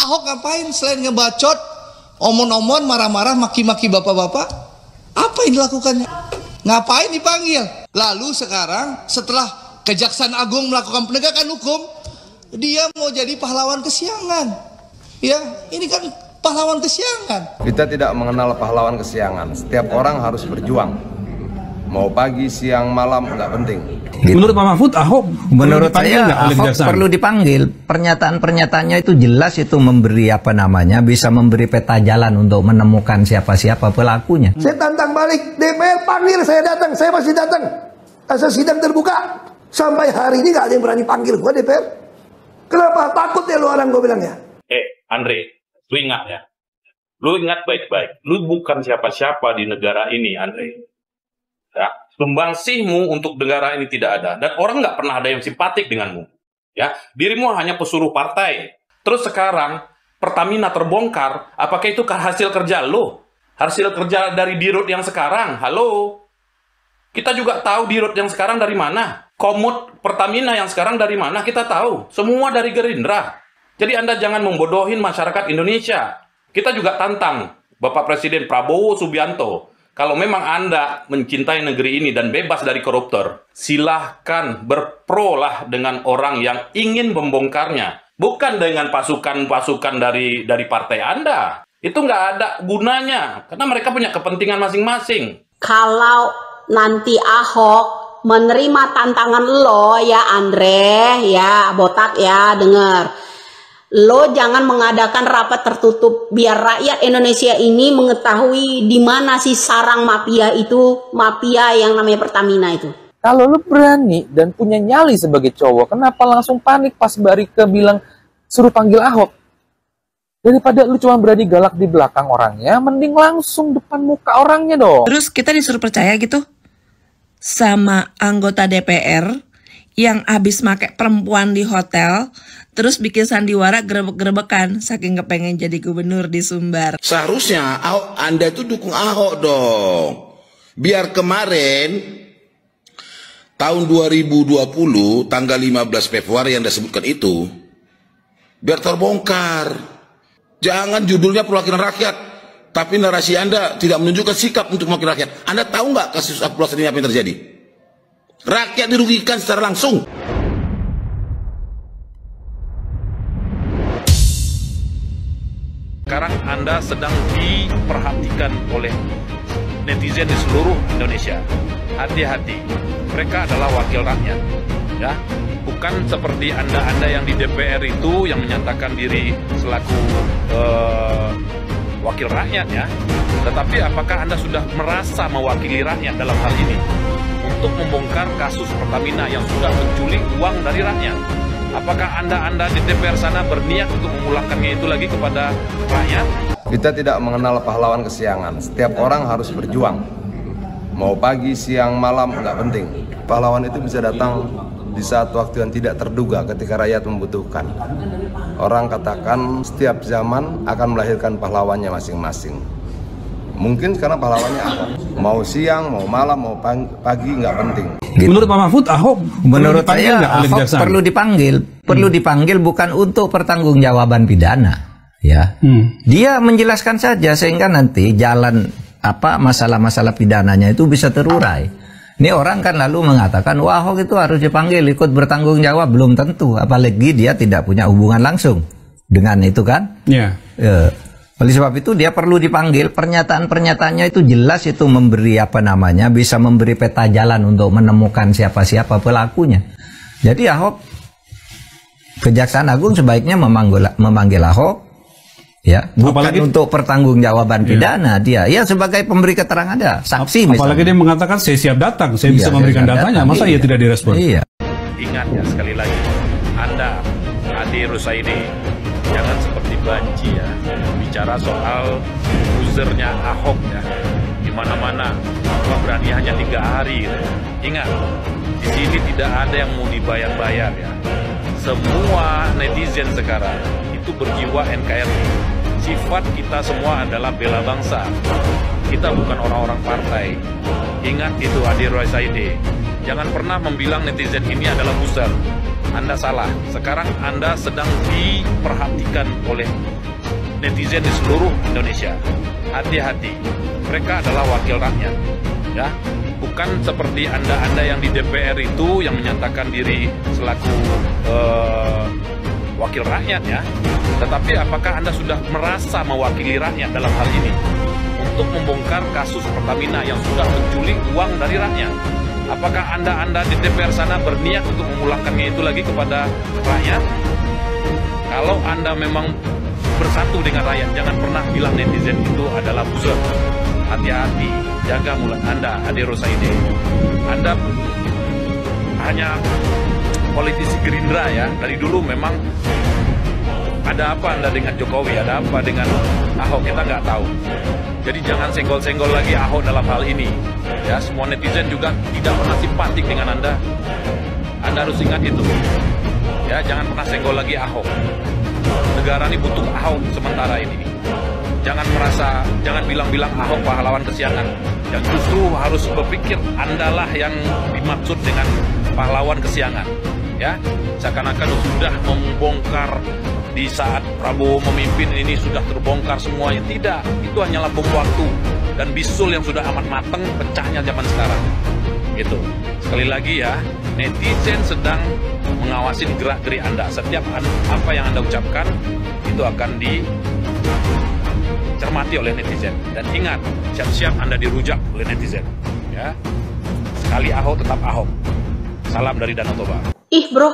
Ahok ngapain selain ngebacot, omon-omon, marah-marah, maki-maki bapak-bapak? Apa yang dilakukannya? Ngapain dipanggil? Lalu sekarang setelah Kejaksaan Agung melakukan penegakan hukum, dia mau jadi pahlawan kesiangan. Ya, ini kan pahlawan kesiangan. Kita tidak mengenal pahlawan kesiangan. Setiap orang harus berjuang. Mau pagi, siang, malam, nggak penting. Menurut Pak Mahfud, Ahok menurut saya Ahok perlu dipanggil. Pernyataan-pernyataannya itu jelas, itu memberi bisa memberi peta jalan untuk menemukan siapa-siapa pelakunya. Saya tantang balik, DPR panggil, saya datang, saya pasti datang. Asal sidang terbuka. Sampai hari ini gak ada yang berani panggil gua DPR. Kenapa? Takut ya lu orang, gua bilangnya. Andre, lu ingat ya. Lu ingat baik-baik. Lu bukan siapa-siapa di negara ini, Andre. Ya, sumbangsihmu untuk negara ini tidak ada, dan orang nggak pernah ada yang simpatik denganmu. Ya, dirimu hanya pesuruh partai. Terus sekarang Pertamina terbongkar, apakah itu hasil kerja lo? Hasil kerja dari Dirut yang sekarang? Halo, kita juga tahu Dirut yang sekarang dari mana. Komut Pertamina yang sekarang dari mana kita tahu. Semua dari Gerindra. Jadi Anda jangan membodohin masyarakat Indonesia. Kita juga tantang Bapak Presiden Prabowo Subianto. Kalau memang Anda mencintai negeri ini dan bebas dari koruptor, silahkan berpro lah dengan orang yang ingin membongkarnya. Bukan dengan pasukan-pasukan dari partai Anda. Itu nggak ada gunanya, karena mereka punya kepentingan masing-masing. Kalau nanti Ahok menerima tantangan lo ya Andre, ya botak ya, denger. Lo jangan mengadakan rapat tertutup biar rakyat Indonesia ini mengetahui di mana sih sarang mafia itu, mafia yang namanya Pertamina itu. Kalau lo berani dan punya nyali sebagai cowok, kenapa langsung panik pas Barike bilang suruh panggil Ahok? Daripada lu cuma berani galak di belakang orangnya, mending langsung depan muka orangnya dong. Terus kita disuruh percaya gitu sama anggota DPR yang abis make perempuan di hotel, terus bikin sandiwara gerebek-gerebekan, saking kepengen jadi gubernur di Sumbar. Seharusnya Anda itu dukung Ahok dong. Biar kemarin, tahun 2020, tanggal 15 Februari yang Anda sebutkan itu, biar terbongkar. Jangan judulnya perwakilan rakyat, tapi narasi Anda tidak menunjukkan sikap untuk mewakili rakyat. Anda tahu nggak kasus amplosan ini apa yang terjadi? Rakyat dirugikan secara langsung. Sekarang Anda sedang diperhatikan oleh netizen di seluruh Indonesia. Hati-hati, mereka adalah wakil rakyat. Ya, bukan seperti Anda yang di DPR itu yang menyatakan diri selaku wakil rakyat ya. Tetapi apakah Anda sudah merasa mewakili rakyat dalam hal ini? Untuk membongkar kasus Pertamina yang sudah menculik uang dari rakyat. Apakah Anda di DPR sana berniat untuk memulangkannya itu lagi kepada rakyat? Kita tidak mengenal pahlawan kesiangan. Setiap orang harus berjuang. Mau pagi, siang, malam, nggak penting. Pahlawan itu bisa datang di saat waktu yang tidak terduga ketika rakyat membutuhkan. Orang katakan setiap zaman akan melahirkan pahlawannya masing-masing. Mungkin karena pahlawannya Ahok. Mau siang, mau malam, mau pagi, nggak penting. Menurut Pak Mahfud, Ahok menurut saya Ahok perlu dipanggil. Perlu dipanggil bukan untuk pertanggungjawaban pidana. Ya, dia menjelaskan saja sehingga nanti jalan masalah-masalah pidananya itu bisa terurai. Ini orang kan lalu mengatakan, wah Ahok itu harus dipanggil ikut bertanggung jawab. Belum tentu, apalagi dia tidak punya hubungan langsung dengan itu kan. Ya. Oleh sebab itu dia perlu dipanggil. Pernyataan-pernyataannya itu jelas, itu memberi bisa memberi peta jalan untuk menemukan siapa-siapa pelakunya. Jadi Ahok, Kejaksaan Agung sebaiknya memanggil Ahok, ya, bukan apalagi untuk pertanggungjawaban pidana. Dia ya sebagai pemberi keterangan ada, saksi apalagi misalnya. dia mengatakan saya siap datang, saya bisa memberikan datanya, masa ia tidak direspon? Iya. Ingat ya sekali lagi, Anda Adi Rusaidi, jangan seperti banci ya, bicara soal usernya Ahok ya, di mana-mana berani hanya 3 hari gitu. Ingat, di sini tidak ada yang mau dibayar-bayar ya. Semua netizen sekarang itu berjiwa NKRI. Sifat kita semua adalah bela bangsa. Kita bukan orang-orang partai. Ingat itu Adi Rusaidi. Jangan pernah membilang netizen ini adalah buzzer. Anda salah. Sekarang Anda sedang diperhatikan oleh netizen di seluruh Indonesia. Hati-hati, mereka adalah wakil rakyat, ya. Bukan seperti Anda yang di DPR itu yang menyatakan diri selaku wakil rakyat, ya. Tetapi apakah Anda sudah merasa mewakili rakyat dalam hal ini untuk membongkar kasus Pertamina yang sudah menculik uang dari rakyat? Apakah Anda di DPR sana berniat untuk memulangkannya itu lagi kepada rakyat? Kalau Anda memang bersatu dengan rakyat, jangan pernah bilang netizen itu adalah buzzer. Hati-hati, jaga mulut Anda, Ade Rosaide. Anda hanya politisi Gerindra, ya. Dari dulu memang ada apa Anda dengan Jokowi, ada apa dengan Ahok, kita nggak tahu. Jadi jangan senggol-senggol lagi Ahok dalam hal ini. Ya, semua netizen juga tidak pernah simpatik dengan Anda. Anda harus ingat itu. Ya, jangan pernah senggol lagi Ahok. Negara ini butuh Ahok sementara ini. Jangan bilang-bilang Ahok pahlawan kesiangan. Yang justru harus berpikir Andalah yang dimaksud dengan pahlawan kesiangan. Ya, seakan-akan sudah membongkar di saat Prabowo memimpin ini sudah terbongkar semuanya. Tidak, itu hanyalah bom waktu dan bisul yang sudah amat mateng pecahnya zaman sekarang. Gitu. Sekali lagi ya, netizen sedang mengawasi gerak-gerik Anda. Setiap apa yang Anda ucapkan itu akan dicermati oleh netizen. Dan ingat, siap-siap Anda dirujak oleh netizen. Ya, sekali Ahok tetap Ahok. Salam dari Danau Toba. Ih bro,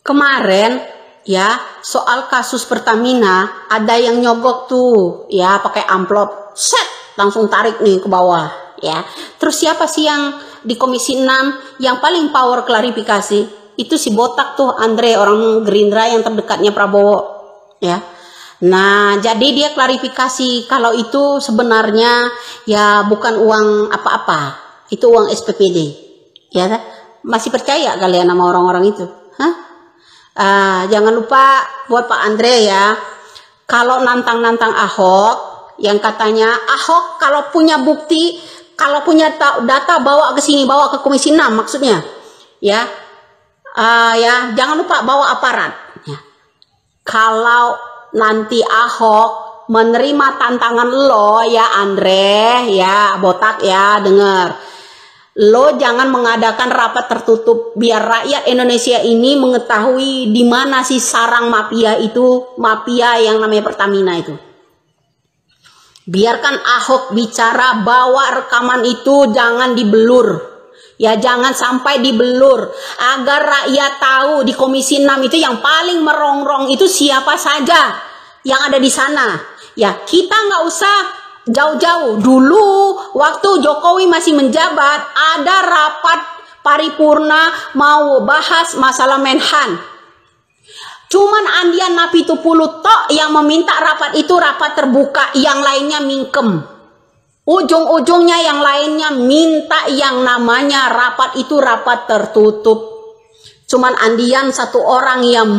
kemarin ya soal kasus Pertamina ada yang nyogok tuh ya pakai amplop, set langsung tarik nih ke bawah ya. Terus siapa sih yang di Komisi 6 yang paling power klarifikasi? Itu si botak tuh Andre, orang Gerindra yang terdekatnya Prabowo ya. Nah, jadi dia klarifikasi kalau itu sebenarnya ya bukan uang apa-apa, itu uang SPPD ya. Masih percaya kalian sama orang-orang itu? Hah? Jangan lupa buat Pak Andre ya, kalau nantang-nantang Ahok yang katanya Ahok kalau punya bukti, kalau punya data bawa ke sini, bawa ke Komisi 6 maksudnya ya. Ya jangan lupa bawa aparat ya. Kalau nanti Ahok menerima tantangan lo ya Andre ya, botak ya, denger. Lo jangan mengadakan rapat tertutup biar rakyat Indonesia ini mengetahui di mana sih sarang mafia itu, mafia yang namanya Pertamina itu. Biarkan Ahok bicara, bawa rekaman itu, jangan dibelur. Ya jangan sampai dibelur agar rakyat tahu di Komisi 6 itu yang paling merongrong itu siapa saja yang ada di sana. Ya kita nggak usah jauh-jauh. Dulu waktu Jokowi masih menjabat ada rapat paripurna mau bahas masalah Menhan. Cuman Andian Napitupulu tok yang meminta rapat itu rapat terbuka, yang lainnya mingkem. Ujung-ujungnya yang lainnya minta yang namanya rapat itu rapat tertutup. Cuman Andian satu orang yang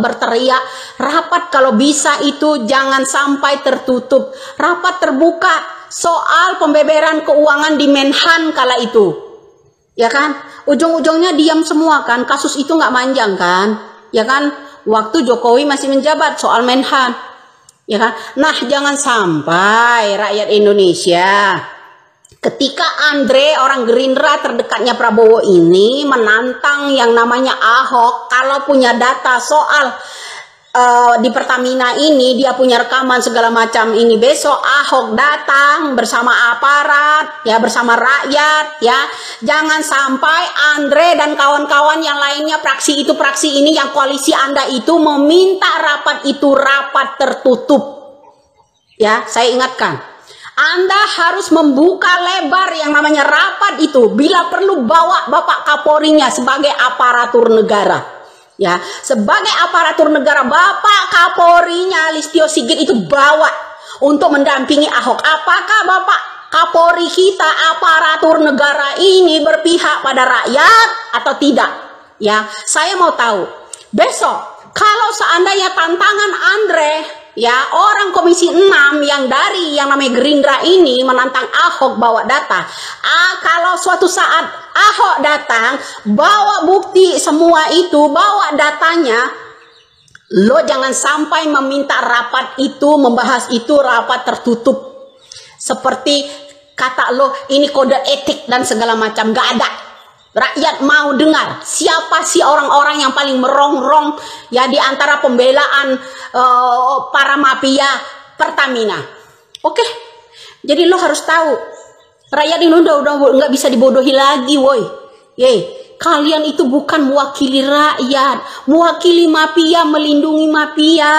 berteriak, rapat kalau bisa itu jangan sampai tertutup, rapat terbuka soal pembeberan keuangan di Menhan kala itu. Ya kan? Ujung-ujungnya diam semua kan, kasus itu nggak manjang kan? Ya kan? Waktu Jokowi masih menjabat soal Menhan. Ya kan? Nah, jangan sampai rakyat Indonesia ketika Andre orang Gerindra terdekatnya Prabowo ini menantang yang namanya Ahok, kalau punya data soal di Pertamina ini, dia punya rekaman segala macam ini, besok Ahok datang bersama aparat ya, bersama rakyat ya. Jangan sampai Andre dan kawan-kawan yang lainnya, praksi itu praksi ini, yang koalisi Anda itu meminta rapat itu rapat tertutup ya. Saya ingatkan, Anda harus membuka lebar yang namanya rapat itu, bila perlu bawa Bapak Kapolrinya sebagai aparatur negara. Ya, sebagai aparatur negara, Bapak Kapolrinya Listio Sigit itu bawa untuk mendampingi Ahok. Apakah Bapak Kapolri kita, aparatur negara ini berpihak pada rakyat atau tidak? Ya, saya mau tahu. Besok kalau seandainya tantangan Andre ya orang Komisi 6 yang dari yang namanya Gerindra ini menantang Ahok bawa data. Kalau suatu saat Ahok datang bawa bukti semua itu, bawa datanya, lo jangan sampai meminta rapat itu, membahas itu rapat tertutup seperti kata lo ini kode etik dan segala macam. Gak ada. Rakyat mau dengar siapa sih orang-orang yang paling merongrong ya di antara pembelaan para mafia Pertamina. Oke, jadi lo harus tahu rakyat ini udah nggak bisa dibodohi lagi, woi. Kalian itu bukan mewakili rakyat, mewakili mafia, melindungi mafia.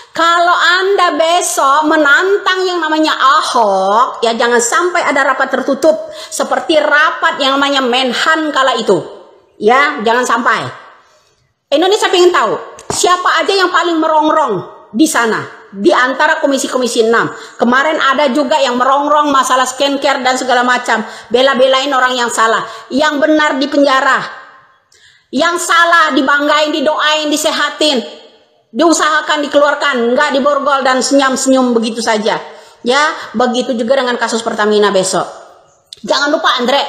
Kalau Anda besok menantang yang namanya Ahok, ya jangan sampai ada rapat tertutup seperti rapat yang namanya Menhan kala itu. Ya, jangan sampai. Indonesia pengen tahu siapa aja yang paling merongrong di sana di antara komisi-komisi 6. Kemarin ada juga yang merongrong masalah skincare dan segala macam, bela-belain orang yang salah, yang benar di penjara, yang salah dibanggain, didoain, disehatin, diusahakan dikeluarkan, nggak diborgol dan senyum-senyum begitu saja. Ya, begitu juga dengan kasus Pertamina besok. Jangan lupa Andre,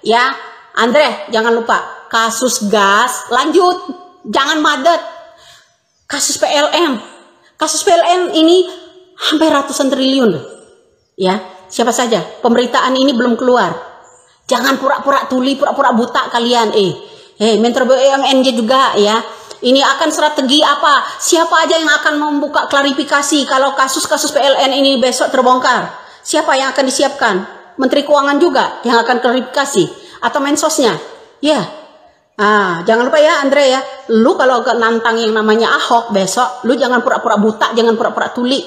ya Andre, jangan lupa kasus gas lanjut, jangan madet. Kasus PLN ini hampir ratusan triliun loh. Ya, siapa saja pemberitaan ini belum keluar. Jangan pura-pura tuli, pura-pura buta kalian. Menteri BUMN juga ya. Ini akan strategi apa? Siapa aja yang akan membuka klarifikasi kalau kasus-kasus PLN ini besok terbongkar? Siapa yang akan disiapkan? Menteri Keuangan juga yang akan klarifikasi atau mensosnya? Ya. Jangan lupa ya Andre ya. Lu kalau nantang yang namanya Ahok besok, lu jangan pura-pura buta, jangan pura-pura tuli.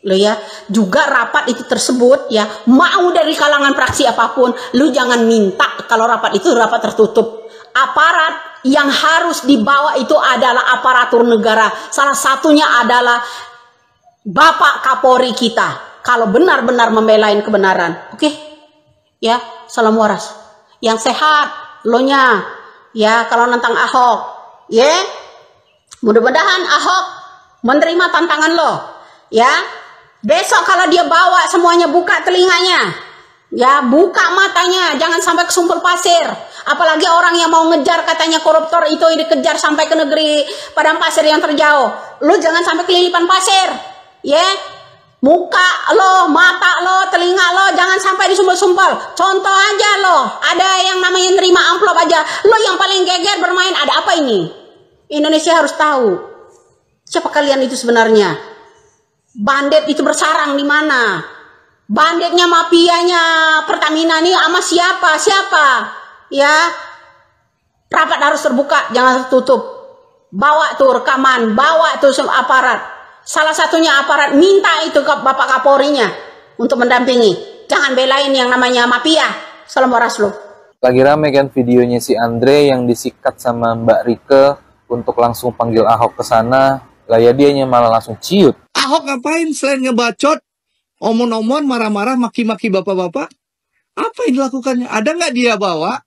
Lo ya. Juga rapat itu tersebut ya, mau dari kalangan fraksi apapun, lu jangan minta kalau rapat itu rapat tertutup. Aparat yang harus dibawa itu adalah aparatur negara. Salah satunya adalah Bapak Kapolri kita. Kalau benar-benar membelain kebenaran. Oke? Ya, salam waras. Yang sehat, lo nya. Ya, kalau nantang Ahok. Ya, mudah-mudahan Ahok menerima tantangan lo. Ya, besok kalau dia bawa semuanya, buka telinganya. Ya, buka matanya, jangan sampai kesumpul pasir. Apalagi orang yang mau ngejar katanya koruptor itu dikejar sampai ke negeri padang pasir yang terjauh. Lu jangan sampai kelilipan pasir. Ya. Muka lo, mata lo, telinga lo jangan sampai disumpul-sumpul. Contoh aja lo, ada yang namanya nerima amplop aja. Lo yang paling geger bermain, ada apa ini? Indonesia harus tahu. Siapa kalian itu sebenarnya? Bandit itu bersarang di mana? Banditnya, mafianya Pertamina nih sama siapa? Ya, rapat harus terbuka, jangan tertutup. Bawa tuh rekaman, bawa tuh aparat. Salah satunya aparat minta itu ke Bapak Kapolrinya untuk mendampingi. Jangan belain yang namanya mafia. Salam waras lo. Lagi rame kan videonya si Andre yang disikat sama Mbak Rike untuk langsung panggil Ahok ke sana. Lah ya dianya malah langsung ciut. Ahok ngapain selain ngebacot, omon-omon, marah-marah, maki-maki bapak-bapak? Apa yang dilakukannya? Ada nggak dia bawa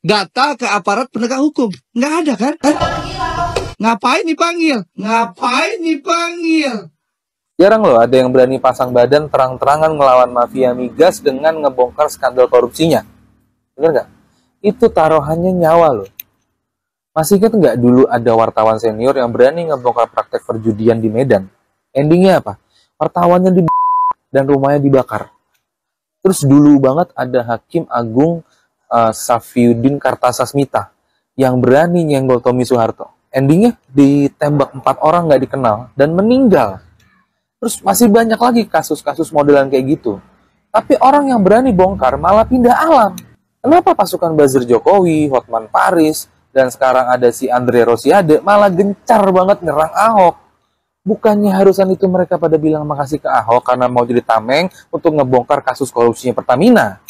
data ke aparat penegak hukum? Nggak ada kan? Ngapain dipanggil? Jarang loh ada yang berani pasang badan terang-terangan ngelawan mafia migas dengan ngebongkar skandal korupsinya. Bener nggak? Itu taruhannya nyawa loh. Masih ingat nggak dulu ada wartawan senior yang berani ngebongkar praktek perjudian di Medan? Endingnya apa? Wartawannya dan rumahnya dibakar. Terus dulu banget ada Hakim Agung Safiuddin Kartasasmita yang berani nyenggol Tommy Soeharto. Endingnya ditembak 4 orang nggak dikenal dan meninggal. Terus masih banyak lagi kasus-kasus modelan kayak gitu. Tapi orang yang berani bongkar malah pindah alam. Kenapa pasukan buzzer Jokowi, Hotman Paris, dan sekarang ada si Andre Rosiade malah gencar banget nyerang Ahok? Bukannya harusan itu mereka pada bilang makasih ke Ahok karena mau jadi tameng untuk ngebongkar kasus korupsinya Pertamina.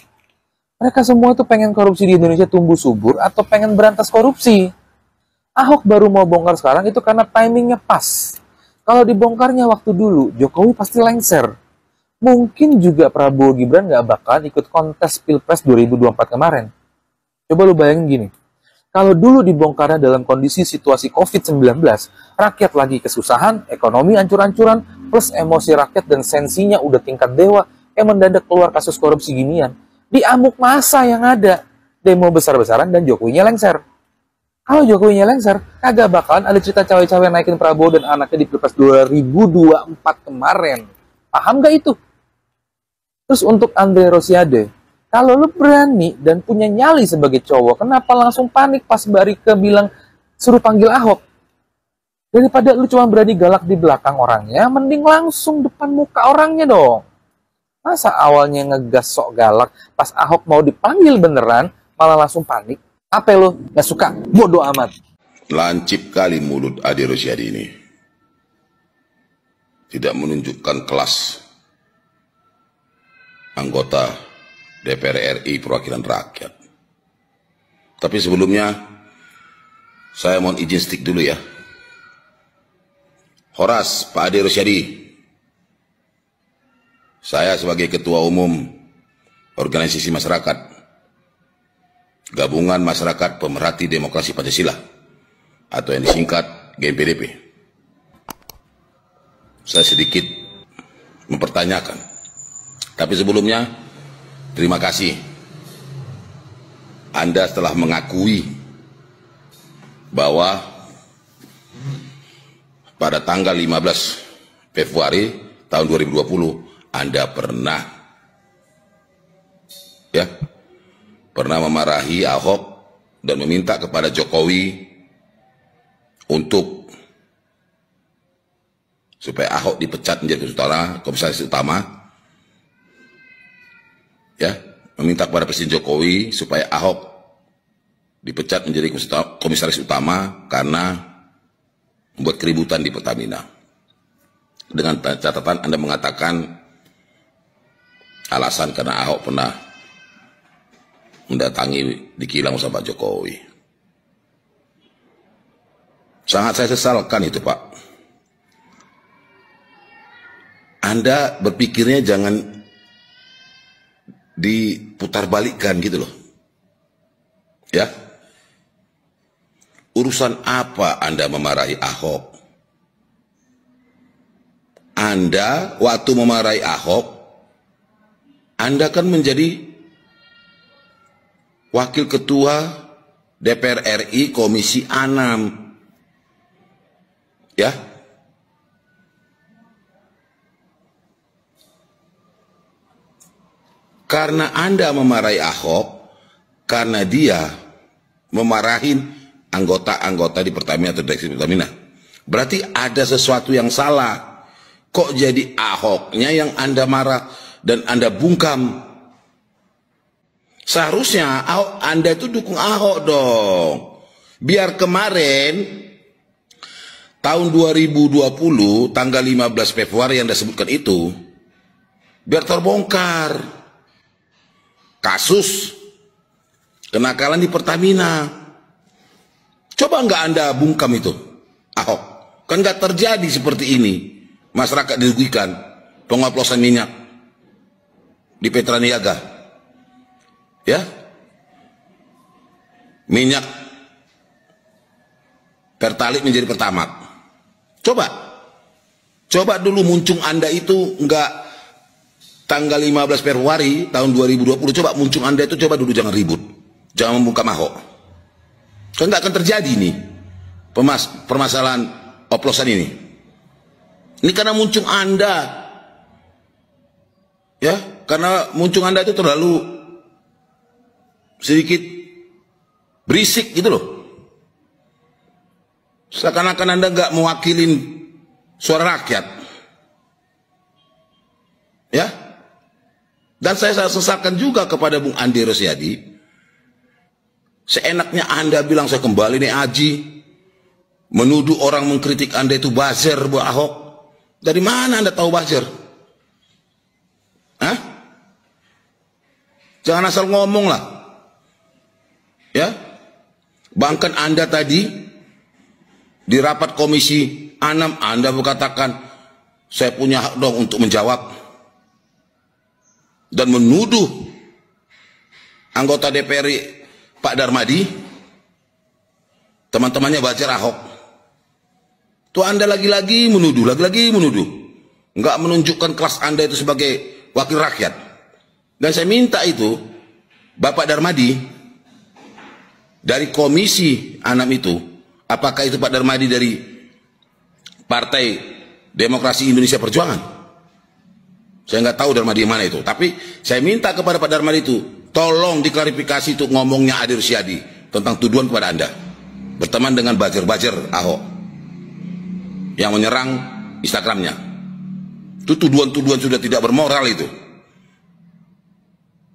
Mereka semua tuh pengen korupsi di Indonesia tumbuh subur atau pengen berantas korupsi. Ahok baru mau bongkar sekarang itu karena timingnya pas. Kalau dibongkarnya waktu dulu, Jokowi pasti lengser. Mungkin juga Prabowo Gibran nggak bakalan ikut kontes Pilpres 2024 kemarin. Coba lu bayangin gini, Kalau dulu dibongkarnya dalam kondisi situasi COVID-19, rakyat lagi kesusahan, ekonomi ancur-ancuran, plus emosi rakyat dan sensinya udah tingkat dewa, mendadak keluar kasus korupsi ginian. Diamuk masa yang ada, demo besar-besaran dan Jokowinya lengser. Kalau Jokowinya lengser, kagak bakalan ada cerita cawe-cawe naikin Prabowo dan anaknya di Pilpres 2024 kemarin. Paham gak itu? Terus untuk Andre Rosiade, kalau lu berani dan punya nyali sebagai cowok, kenapa langsung panik pas Barike bilang suruh panggil Ahok? Daripada lu cuma berani galak di belakang orangnya, mending langsung depan muka orangnya dong. Masa awalnya ngegas sok galak, pas Ahok mau dipanggil beneran, malah langsung panik? Apa lu? Gak suka? Bodoh amat. Lancip kali mulut Ade Rosiade ini. Tidak menunjukkan kelas anggota DPR RI perwakilan rakyat. Tapi sebelumnya saya mohon izin stick dulu ya. Horas, Pak Ade Rosiade, saya sebagai Ketua Umum Organisasi Masyarakat Gabungan Masyarakat Pemerhati Demokrasi Pancasila atau yang disingkat GMPDP, saya sedikit mempertanyakan. Tapi sebelumnya, terima kasih Anda telah mengakui bahwa pada tanggal 15 Februari tahun 2020 Anda pernah memarahi Ahok dan meminta kepada Jokowi untuk supaya Ahok dipecat menjadi komisaris utama, ya, meminta kepada Presiden Jokowi supaya Ahok dipecat menjadi komisaris utama karena membuat keributan di Pertamina. Dengan catatan Anda mengatakan alasan karena Ahok pernah mendatangi di kilang bersama Pak Jokowi. Sangat saya sesalkan itu, Pak. Anda berpikirnya jangan diputar balikkan gitu loh. Ya. Urusan apa Anda memarahi Ahok? Anda waktu memarahi Ahok, Anda kan menjadi Wakil Ketua DPR RI Komisi 6. Ya. Karena Anda memarahi Ahok, karena dia memarahin anggota-anggota di Pertamina atau direksi Pertamina. Berarti ada sesuatu yang salah. Kok jadi Ahoknya yang Anda marah dan Anda bungkam? Seharusnya Anda itu dukung Ahok dong. Biar kemarin tahun 2020 tanggal 15 Februari yang Anda sebutkan itu biar terbongkar kasus kenakalan di Pertamina. Coba nggak Anda bungkam itu Ahok? Kan nggak terjadi seperti ini. Masyarakat dirugikan, pengoplosan minyak di Petraniaga. Ya, minyak Pertalite menjadi Pertamax. Coba dulu muncung Anda itu enggak tanggal 15 Februari tahun 2020. Coba muncung Anda itu, coba dulu jangan ribut, jangan membungkam Ahok. Kan enggak akan terjadi nih permasalahan oplosan ini. Ini karena muncung Anda, ya, karena muncung Anda itu terlalu sedikit berisik gitu loh. Seakan-akan Anda nggak mewakilin suara rakyat. Ya. Dan saya sesalkan juga kepada Bung Ande Rosiade. Seenaknya Anda bilang saya kembali nih Aji. Menuduh orang mengkritik Anda itu buzzer buat Ahok. Dari mana Anda tahu buzzer? Hah? Jangan asal ngomong lah. Ya, bahkan Anda tadi di rapat Komisi 6 Anda berkatakan saya punya hak dong untuk menjawab dan menuduh anggota DPR Pak Darmadi teman-temannya Buzzer Ahok. Tuh Anda lagi-lagi menuduh, nggak menunjukkan kelas Anda itu sebagai wakil rakyat. Dan saya minta itu Bapak Darmadi dari Komisi 6 itu, apakah itu Pak Darmadi dari Partai Demokrasi Indonesia Perjuangan? Saya nggak tahu Darmadi yang mana itu, tapi saya minta kepada Pak Darmadi itu, tolong diklarifikasi itu ngomongnya Ade Rusyadi tentang tuduhan kepada Anda berteman dengan Buzzer Ahok yang menyerang Instagramnya. Itu tuduhan-tuduhan sudah tidak bermoral itu.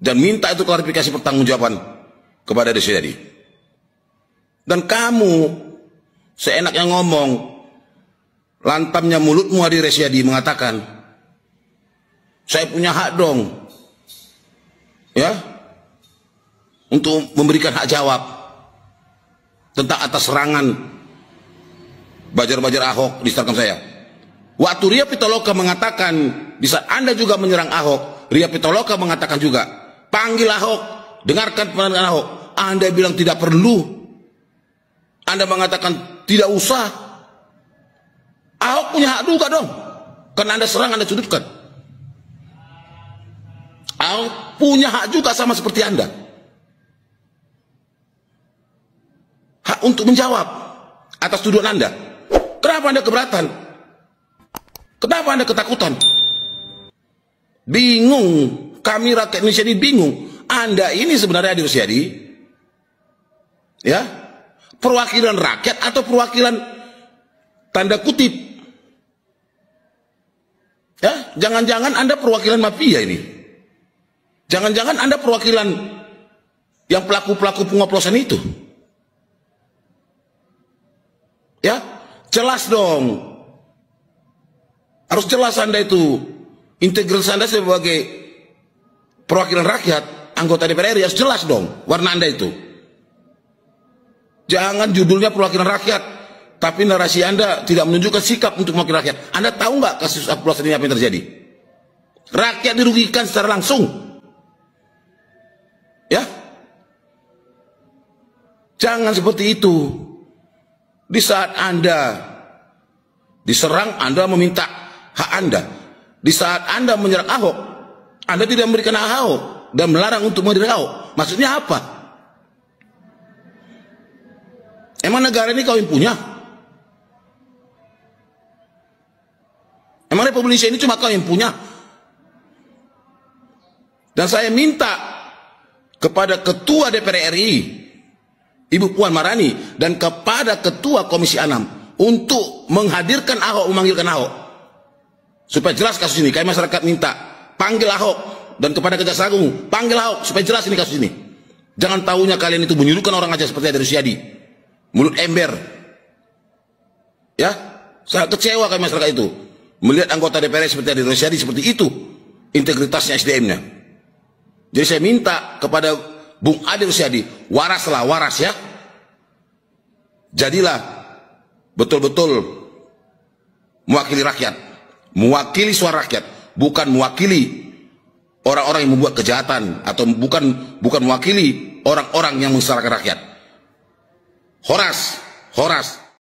Dan minta itu klarifikasi pertanggungjawaban kepada Ade Rusyadi. Dan kamu seenaknya ngomong, lantamnya mulutmu Ade Rusyadi mengatakan, saya punya hak dong, ya, untuk memberikan hak jawab tentang atas serangan Buzzer Ahok di Instagram saya. Waktu Ria Pitaloka mengatakan, di saat Anda juga menyerang Ahok, Ria Pitaloka mengatakan juga, panggil Ahok, dengarkan penanganan Ahok. Anda bilang tidak perlu. Anda mengatakan tidak usah. Ahok punya hak juga dong, karena Anda serang, Anda sudutkan. Ahok punya hak juga sama seperti Anda. Hak untuk menjawab atas tuduhan Anda. Kenapa Anda keberatan? Kenapa Anda ketakutan? Bingung. Kami rakyat Indonesia ini bingung. Anda ini sebenarnya Ade Rusyadi, ya, perwakilan rakyat atau perwakilan tanda kutip? Ya, jangan-jangan Anda perwakilan mafia ini. Jangan-jangan Anda perwakilan yang pelaku-pelaku pengoplosan itu. Ya, jelas dong. Harus jelas Anda itu. Integritas Anda sebagai perwakilan rakyat, anggota DPR RI harus jelas dong warna Anda itu. Jangan judulnya perwakilan rakyat, tapi narasi Anda tidak menunjukkan sikap untuk mewakili rakyat. Anda tahu nggak kasus oplosan ini apa yang terjadi? Rakyat dirugikan secara langsung. Ya, jangan seperti itu. Di saat Anda diserang, Anda meminta hak Anda. Di saat Anda menyerang Ahok, Anda tidak memberikan hak Ahok dan melarang untuk menyerang Ahok. Maksudnya apa? Emang negara ini kau yang punya? Emang Republik Indonesia ini cuma kau yang punya? Dan saya minta kepada Ketua DPR RI, Ibu Puan Maharani, dan kepada Ketua Komisi 6 untuk menghadirkan Ahok, memanggilkan Ahok, supaya jelas kasus ini. Kami masyarakat minta panggil Ahok, dan kepada Kejaksaan Agung panggil Ahok supaya jelas ini kasus ini. Jangan tahunya kalian itu menyuruhkan orang aja seperti Ade Rusyadi, mulut ember. Ya, sangat kecewa kami masyarakat itu melihat anggota DPR seperti Ade Rusyadi seperti itu integritasnya, SDM-nya. Jadi saya minta kepada Bung Ade Rusyadi, waraslah, waras ya. Jadilah betul-betul mewakili rakyat, mewakili suara rakyat, bukan mewakili orang-orang yang membuat kejahatan, atau bukan mewakili orang-orang yang menyengsarakan rakyat. Horas